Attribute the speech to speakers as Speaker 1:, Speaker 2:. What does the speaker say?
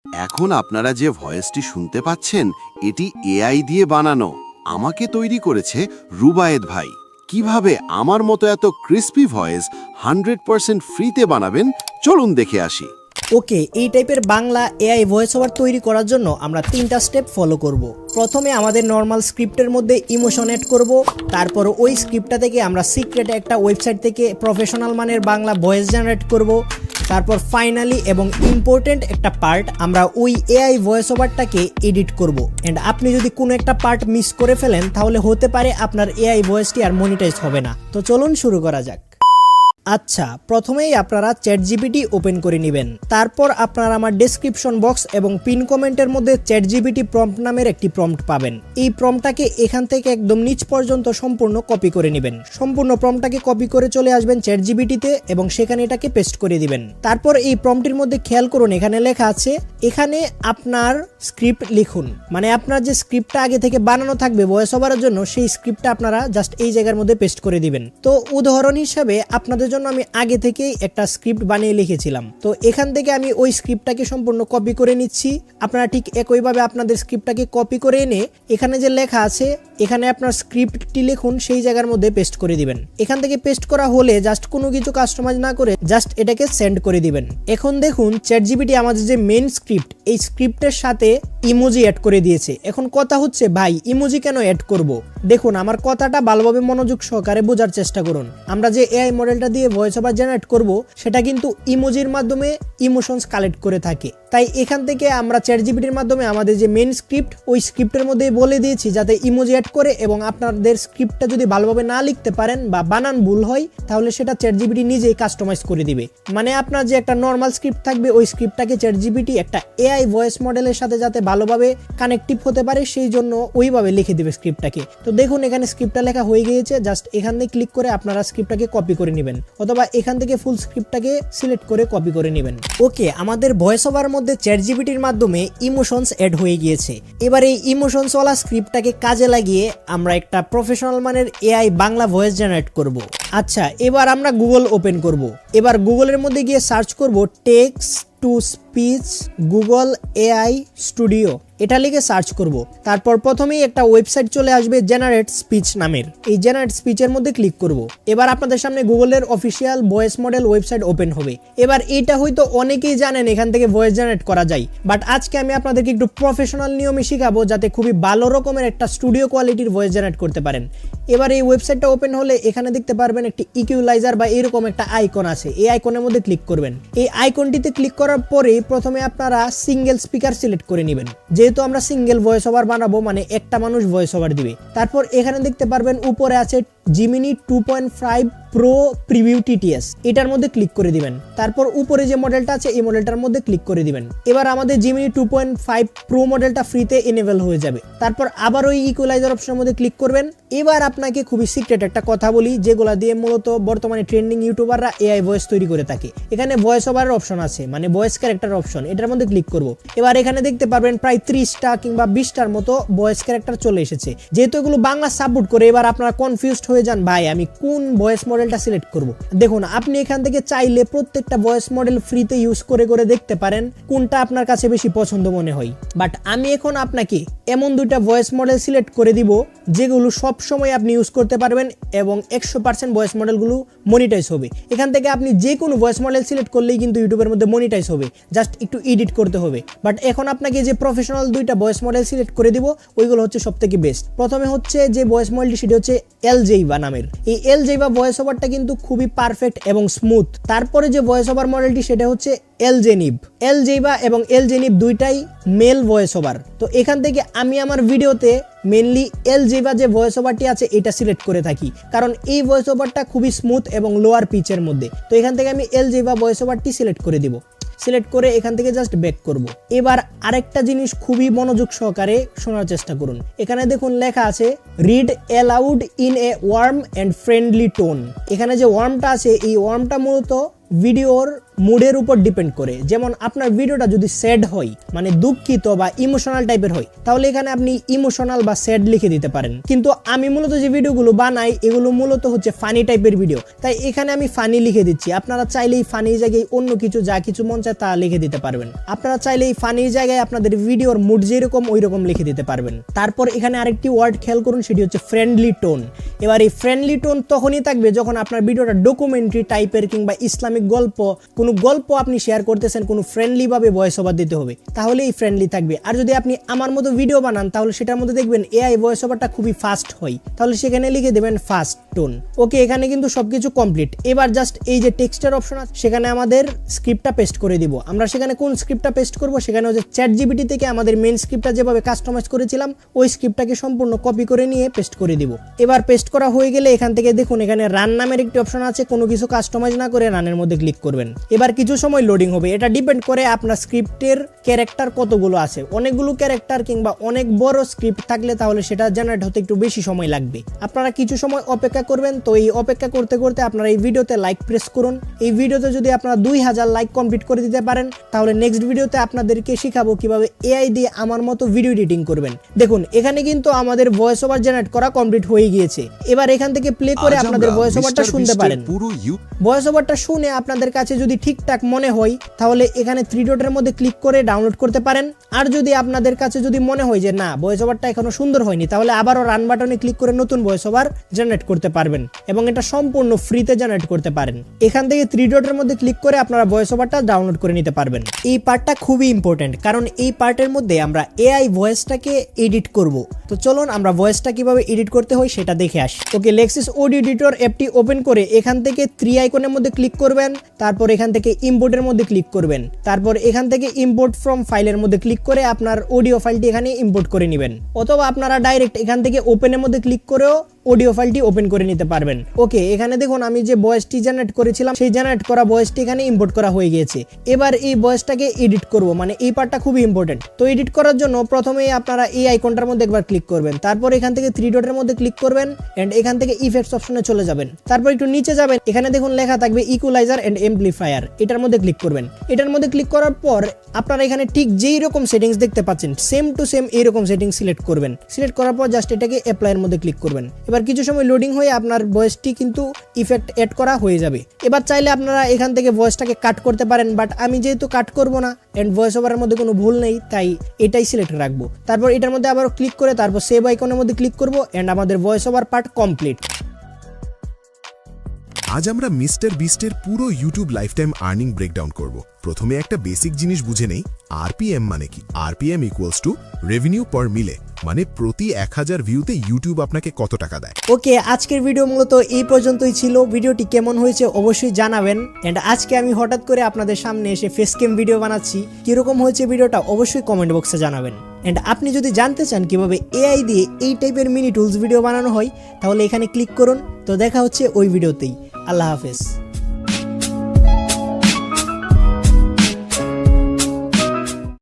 Speaker 1: এখন আপনারা যে ভয়েসটি শুনতে পাচ্ছেন এটি এআই দিয়ে বানানো। আমাকে তৈরি করেছে রুবায়েদ ভাই। কিভাবে আমার মতো এত ক্রিস্পি ভয়েস 100% ফ্রিতে বানাবেন চলুন দেখে আসি।
Speaker 2: ওকে, এই টাইপের বাংলা এআই ভয়েস ওভার তৈরি করার জন্য আমরা 3টা স্টেপ ফলো করব। প্রথমে আমাদের নর্মাল স্ক্রিপ্টের মধ্যে ইমোশন অ্যাড করব, তারপর ওই স্ক্রিপ্টটা থেকে আমরা সিক্রেট একটা ওয়েবসাইট থেকে প্রফেশনাল মানের বাংলা ভয়েস জেনারেট করব। তারপর ফাইনালি এবং ইম্পর্টেন্ট একটা পার্ট আমরা ওই এআই ভয়েস ওভারটাকে এডিট করব। এন্ড আপনি যদি কোনো একটা পার্ট মিস করে ফেলেন তাহলে হতে পারে আপনার এআই ভয়েসটি আর মনিটাইজ হবে না। তো চলুন শুরু করা যাক। আচ্ছা, প্রথমেই আপনারা চ্যাটজিপিটি ওপেন করে নেবেন। তারপর আপনারা আমার ডেসক্রিপশন বক্স এবং পিন কমেন্টের মধ্যে চ্যাটজিপিটি প্রম্পট নামের একটি প্রম্পট পাবেন। এই প্রম্পটটাকে এখান থেকে একদম নিচ পর্যন্ত সম্পূর্ণ কপি করে নেবেন। সম্পূর্ণ প্রম্পটটাকে কপি করে চলে আসবেন চ্যাটজিপিটিতে এবং সেখানে এটাকে পেস্ট করে দিবেন। তারপর এই প্রম্পটের মধ্যে খেয়াল করুন, এখানে লেখা আছে এখানে আপনার স্ক্রিপ্ট লিখুন। মানে আপনার যে স্ক্রিপ্টটা আগে থেকে বানানো থাকবে ভয়েস ওভারের জন্য, সেই স্ক্রিপ্টটা আপনারা জাস্ট এই জায়গার মধ্যে পেস্ট করে দিবেন। তো উদাহরণ হিসাবে আপনাদের জন্য আমি আগে থেকেই একটা স্ক্রিপ্ট বানিয়ে লিখেছিলাম। তো এখান থেকে আমি ওই স্ক্রিপ্টটাকে সম্পূর্ণ কপি করে নিচ্ছি। আপনারা ঠিক একইভাবে আপনাদের স্ক্রিপ্টটাকে কপি করে এনে এখানে যে লেখা আছে এখানে আপনার স্ক্রিপ্টটি লিখুন, সেই জায়গার মধ্যে পেস্ট করে দিবেন। এখান থেকে পেস্ট করা হলে জাস্ট কোনো কিছু কাস্টমাইজ না করে জাস্ট এটাকে সেন্ড করে দিবেন। এখন দেখুন চ্যাটজিপিটি আমাদের যে মেইন স্ক্রিপ্ট, এই স্ক্রিপ্টের সাথে ইমোজি অ্যাড করে দিয়েছে। এখন কথা হচ্ছে ভাই ইমোজি কেন অ্যাড করব? দেখুন আমার কথাটা ভালোভাবে মনোযোগ সহকারে বোঝার চেষ্টা করুন। আমরা যে এআই মডেলটা দিয়ে ভয়েস ওভার জেনারেট করব সেটা কিন্তু ইমোজির মাধ্যমে ইমোশনস কালেক্ট করে থাকে। তাই এখান থেকে আমরা চ্যাটজিপিটির মাধ্যমে আমাদের যে মেইন স্ক্রিপ্ট ওই স্ক্রিপ্টের মধ্যে বলে দিয়েছি যাতে ইমোজি অ্যাড করে, এবং আপনাদের স্ক্রিপ্টটা যদি ভালোভাবে না লিখতে পারেন বা বানান ভুল হয় তাহলে সেটা চ্যাটজিপিটি নিজেই কাস্টমাইজ করে দিবে। মানে আপনার যে একটা নর্মাল স্ক্রিপ্ট থাকবে ওই স্ক্রিপ্টটাকে চ্যাটজিপিটি একটা এআই ভয়েস মডেলের সাথে যাতে ভালোভাবে কানেক্টিভ হতে পারে সেই জন্য ওইভাবে লিখে দিবে স্ক্রিপ্টটাকে। তো দেখুন এখানে স্ক্রিপ্টটা লেখা হয়ে গিয়েছে, জাস্ট এখান থেকে ক্লিক করে আপনারা স্ক্রিপ্টটাকে কপি করে নেবেন, অথবা এখান থেকে ফুল স্ক্রিপ্টটাকে সিলেক্ট করে কপি করে নেবেন। ওকে, আমাদের ভয়েস ওভার মধ্যে চ্যাটজিপিটির মাধ্যমে ইমোশনস অ্যাড হয়ে গিয়েছে। এবার এই ইমোশনস ওয়ালা স্ক্রিপ্টটাকে কাজে লাগিয়ে আমরা একটা প্রফেশনাল মানের এআই বাংলা ভয়েস জেনারেট করব। আচ্ছা, এবার আমরা গুগল ওপেন করব। এবার গুগলের মধ্যে গিয়ে সার্চ করব text to speech Google AI studio, এটা লিখে সার্চ করব। তারপর প্রথমেই একটা ওয়েবসাইট চলে আসবে জেনারেট স্পিচ নামের। এই জেনারেট স্পিচের মধ্যে ক্লিক করব। এবার আপনাদের সামনে গুগলের official voice model website open হবে। এবার এইটা হয়তো অনেকেই জানেন এখান থেকে ভয়েস জেনারেট করা যায়, বাট আজকে আমি আপনাদেরকে একটু প্রফেশনাল নিয়মে শিখাবো যাতে খুবই ভালো রকমের একটা স্টুডিও কোয়ালিটির ভয়েস জেনারেট করতে পারেন। এবার এই ওয়েবসাইটটা ওপেন হলে এখানে দেখতে পারবেন একটি ইকুয়ালাইজার বা এরকম একটা আইকন আছে। এই আইকনের মধ্যে ক্লিক করবেন। এই আইকনটিতে ক্লিক করার পরে প্রথমে আপনারা সিঙ্গেল স্পিকার সিলেক্ট করে নেবেন। যেহেতু আমরা সিঙ্গেল ভয়েস ওভার বানাবো মানে একটা মানুষ ভয়েস ওভার দিবে। তারপর এখানে দেখতে পারবেন উপরে আছে জিমিনি 2.5 প্রো প্রিভিউ টিটিএস, এটার মধ্যে ক্লিক করে দিবেন। তারপর উপরে যে মডেলটা আছে এই মডেলটার মধ্যে ক্লিক করে দিবেন। এবার আমাদের জিমিনি 2.5 প্রো মডেলটা ফ্রিতে এনেবল হয়ে যাবে। তারপর আবার ওই ইকুয়ালাইজার অপশনের মধ্যে ক্লিক করবেন। এবার আপনাকে খুবই সিক্রেট একটা কথা বলি, যেগুলা দিয়ে মূলত বর্তমানে ট্রেন্ডিং ইউটিউবাররা এআই ভয়েস তৈরি করে থাকে। এখানে ভয়েস ওভারের অপশন আছে, মানে ভয়েস ক্যারেক্টার অপশন, এটার মধ্যে ক্লিক করব। এবার এখানে দেখতে পারবেন প্রায় 30টা কিংবা 20টার মতো ভয়েস ক্যারেক্টার চলে এসেছে। যেহেতু এগুলো বাংলা সাপোর্ট করে এবার আপনারা কনফিউজড হয়ে যান ভাই আমি কোন ভয়েস মডেলটা সিলেক্ট করব। দেখুন আপনি এখান থেকে চাইলে প্রত্যেকটা ভয়েস মডেল ফ্রিতে ইউজ করে করে দেখতে পারেন কোনটা আপনার কাছে বেশি পছন্দ মনে হয়। বাট আমি এখন আপনাকে এমন দুইটা ভয়েস মডেল সিলেক্ট করে দিব যেগুলো সব সময় আপনি ইউজ করতে পারবেন এবং 100% ভয়েস মডেলগুলো মনিটাইজ হবে। এখান থেকে আপনি যে কোনো ভয়েস মডেল সিলেক্ট করলেই কিন্তু ইউটিউবের মধ্যে মনিটাইজ হবে, জাস্ট একটু এডিট করতে হবে। বাট এখন আপনাকে যে প্রফেশনাল দুইটা ভয়েস মডেল সিলেক্ট করে দিব ওইগুলো হচ্ছে সবথেকে বেস্ট। প্রথমে হচ্ছে যে ভয়েস মডেলটি সেটা হচ্ছে এলজেইবা নামের। এই এলজেইবা ভয়েস ওভারটা কিন্তু খুবই পারফেক্ট এবং স্মুথ। তারপরে যে ভয়েস ওভার মডেলটি সেটা হচ্ছে এলজেনিভ। এলজেইবা এবং এলজেনিভ দুইটাই মেল ভয়েস ওভার। তো এখান থেকে আমি আমার ভিডিওতে মেনলি এলজেইবা যে ভয়েস ওভারটি আছে এটা সিলেক্ট করে থাকি, কারণ এই ভয়েস ওভারটা খুবই স্মুথ এবং লোয়ার পিচের মধ্যে। তো এখান থেকে আমি এলজেইবা ভয়েস ওভারটি সিলেক্ট করে দিব। সিলেক্ট করে এখান থেকে জাস্ট ব্যাক করব। এবার আরেকটা জিনিস খুবই মনোযোগ সহকারে শোনার চেষ্টা করুন। এখানে দেখুন লেখা আছে read aloud in a warm and friendly tone. এখানে যে ওয়ার্মটা আছে এই ওয়ার্মটা মূলত ভিডিওর মুডের উপর ডিপেন্ড করে। যেমন আপনার ভিডিওটা যদি স্যাড হয়, মানে দুঃখিত বা ইমোশনাল টাইপের হয়, তাহলে এখানে আপনি ইমোশনাল বা স্যাড লিখে দিতে পারেন। কিন্তু আমি মূলত যে ভিডিওগুলো বানাই এগুলো মূলত হচ্ছে ফানি টাইপের ভিডিও, তাই এখানে আমি ফানি লিখে দিচ্ছি। আপনারা চাইলেই ফানি জায়গায় অন্য কিছু যা কিছু মন চায় তা লিখে দিতে পারবেন। আপনারা চাইলে এই ফানির জায়গায় আপনাদের ভিডিওর মুড যেরকম ওই রকম লিখে দিতে পারবেন। তারপর এখানে আরেকটি ওয়ার্ড খেয়াল করুন, সেটি হচ্ছে ফ্রেন্ডলি টোন। এবার এই ফ্রেন্ডলি টোন তখনই থাকবে যখন আপনার ভিডিওটা ডকুমেন্টারি টাইপের কিংবা ইসলামিক কোনো গল্প আপনি শেয়ার করতেছেন, কোনো ফ্রেন্ডলি ভাবে ভয়েস ওভার দিতে হবে, তাহলে এই ফ্রেন্ডলি থাকবে। আর যদি আপনি আমার মতো ভিডিও বানান তাহলে সেটার মধ্যে দেখবেন এআই ভয়েস ওভারটা খুবই ফাস্ট হয়, তাহলে সেখানে লিখে দেবেন ফাস্ট টোন। ওকে, এখানে কিন্তু সবকিছু কমপ্লিট। এবার জাস্ট এই যে টেক্সটের অপশন আছে সেখানে আমাদের স্ক্রিপ্টটা পেস্ট করে দিব। আমরা সেখানে কোন স্ক্রিপ্টটা পেস্ট করব, সেখানে হচ্ছে চ্যাটজিপিটি থেকে আমাদের মেইন স্ক্রিপ্টটা যেভাবে কাস্টমাইজ করেছিলাম ওই স্ক্রিপ্টটাকে সম্পূর্ণ কপি করে নিয়ে পেস্ট করে দিব। এবার পেস্ট করা হয়ে গেলে এখান থেকে দেখুন এখানে রান নামের একটি অপশন আছে, কোনো কিছু কাস্টমাইজ না করে রানের মধ্যে ক্লিক করবেন। এবার কিছু সময় লোডিং হবে, এটা ডিপেন্ড করে আপনার স্ক্রিপ্টের ক্যারেক্টার কতগুলো আছে। অনেকগুলো ক্যারেক্টার কিংবা অনেক বড় স্ক্রিপ্ট থাকলে তাহলে সেটা জেনারেট হতে একটু বেশি সময় লাগবে। আপনারা কিছু সময় অপেক্ষা করবেন। তো এই অপেক্ষা করতে করতে আপনারা এই ভিডিওতে লাইক প্রেস করুন। এই ভিডিওতে যদি আপনারা 2000 লাইক কমপ্লিট করে দিতে পারেন তাহলে নেক্সট ভিডিওতে আপনাদেরকে শিখাবো কিভাবে এআই দিয়ে আমার মতো ভিডিও এডিটিং করবেন। দেখুন এখানে কিন্তু আমাদের ভয়েস ওভার জেনারেট করা কমপ্লিট হয়ে গিয়েছে। এবার এখান থেকে প্লে করে আপনাদের ভয়েস ওভারটা শুনতে পারেন। ভয়েস ওভারটা শুনে আপনাদের কাছে যদি ঠিকঠাক মনে হয় তাহলে এখানে 3 ডটের মধ্যে ক্লিক করে ডাউনলোড করতে পারেন। আর যদি আপনাদের কাছে যদি মনে হয় যে না ভয়েস ওভারটা এখনো সুন্দর হয়নি, তাহলে আবারও রান বাটনে ক্লিক করে নতুন ভয়েস ওভার জেনারেট করতে পারবেন এবং এটা সম্পূর্ণ ফ্রিতে জেনারেট করতে পারেন। এখান থেকে 3 ডটের মধ্যে ক্লিক করে আপনারা ভয়েস ওভারটা ডাউনলোড করে নিতে পারবেন। এই পার্টটা খুবই ইম্পর্টেন্ট, কারণ এই পার্টের মধ্যে আমরা এআই ভয়েসটাকে এডিট করব। তো চলুন আমরা ভয়েসটা কিভাবে এডিট করতে হয় সেটা দেখে আসি। ওকে, লেক্সিস অডিও এডিটর অ্যাপটি ওপেন করে এখান থেকে 3 আইকনের মধ্যে ক্লিক করবেন, তারপর এখান থেকে ইম্পোর্টের মধ্যে ক্লিক করবেন, তারপর এখান থেকে ইম্পোর্ট ফ্রম ফাইলের মধ্যে ক্লিক করে আপনার অডিও ফাইলটি এখানে ইম্পোর্ট করে নেবেন, অথবা আপনারা ডাইরেক্ট এখান থেকে ওপেনের মধ্যে ক্লিক করেও অডিও ফাইলটি ওপেন করে নিতে পারবেন। ওকে, এখানে দেখুন আমি যে ভয়েসটি জেনারেট করেছিলাম সেই জেনারেট করা ভয়েসটি এখানে ইম্পোর্ট করা হয়ে গিয়েছে। এবার এই ভয়েসটাকে এডিট করব, মানে এই পার্টটা খুবই ইম্পর্টেন্ট। তো এডিট করার জন্য প্রথমেই আপনারা এই আইকনটার মধ্যে একবার ক্লিক করবেন, তারপর এখান থেকে 3 ডটের মধ্যে ক্লিক করবেন এন্ড এখান থেকে ইফেক্টস অপশনে চলে যাবেন। তারপর একটু নিচে যাবেন, এখানে দেখুন লেখা থাকবে ইকুয়ালাইজার এন্ড এমপ্লিফায়ার, এটার মধ্যে ক্লিক করবেন। এটার মধ্যে ক্লিক করার পর আপনারা এখানে ঠিক যেই রকম সেটিংস দেখতে পাচ্ছেন সেম টু সেম এইরকম সেটিংস সিলেক্ট করবেন। সিলেক্ট করার পর জাস্ট এটাকে অ্যাপ্লাইয়ের মধ্যে ক্লিক করবেন। এবার কিছু সময় লোডিং হয়ে আপনার ভয়েসটি কিন্তু ইফেক্ট এড করা হয়ে যাবে। এবার চাইলে আপনারা এখান থেকে ভয়েসটাকে কাট করতে পারেন, বাট আমি যেহেতু কাট করব না এন্ড ভয়েস ওভারের মধ্যে কোনো ভুল নেই তাই এটাই সিলেক্ট রাখবো। তারপর এটার মধ্যে আবার ক্লিক করে তারপর সেভ আইকনের মধ্যে ক্লিক করব এন্ড আমাদের ভয়েস ওভার পার্ট কমপ্লিট।
Speaker 3: আজ আমরা মিস্টার বিস্টের পুরো ইউটিউব লাইফটাইম আর্নিং ব্রেকডাউন করব। প্রথমে একটা বেসিক জিনিস বুঝে নেই, আরপিএম মানে কি। আরপিএম ইকুয়ালস টু রেভিনিউ পার মিলে, মানে প্রতি 1000 ভিউতে ইউটিউব আপনাকে কত টাকা দেয়।
Speaker 2: ওকে, আজকের ভিডিও মূলত এই পর্যন্তই ছিল। ভিডিওটি কেমন হয়েছে অবশ্যই জানাবেন। এন্ড আজকে আমি হঠাৎ করে আপনাদের সামনে এসে ফেস ক্যাম ভিডিও বানাচ্ছি, কিরকম হয়েছে ভিডিওটা অবশ্যই কমেন্ট বক্সে জানাবেন। এন্ড আপনি যদি জানতে চান কিভাবে এআই দিয়ে এই টাইপের মিনি টুলস ভিডিও বানানো হয় তাহলে এখানে ক্লিক করুন। তো দেখা হচ্ছে ওই ভিডিওতেই। আল্লাহ হাফেজ।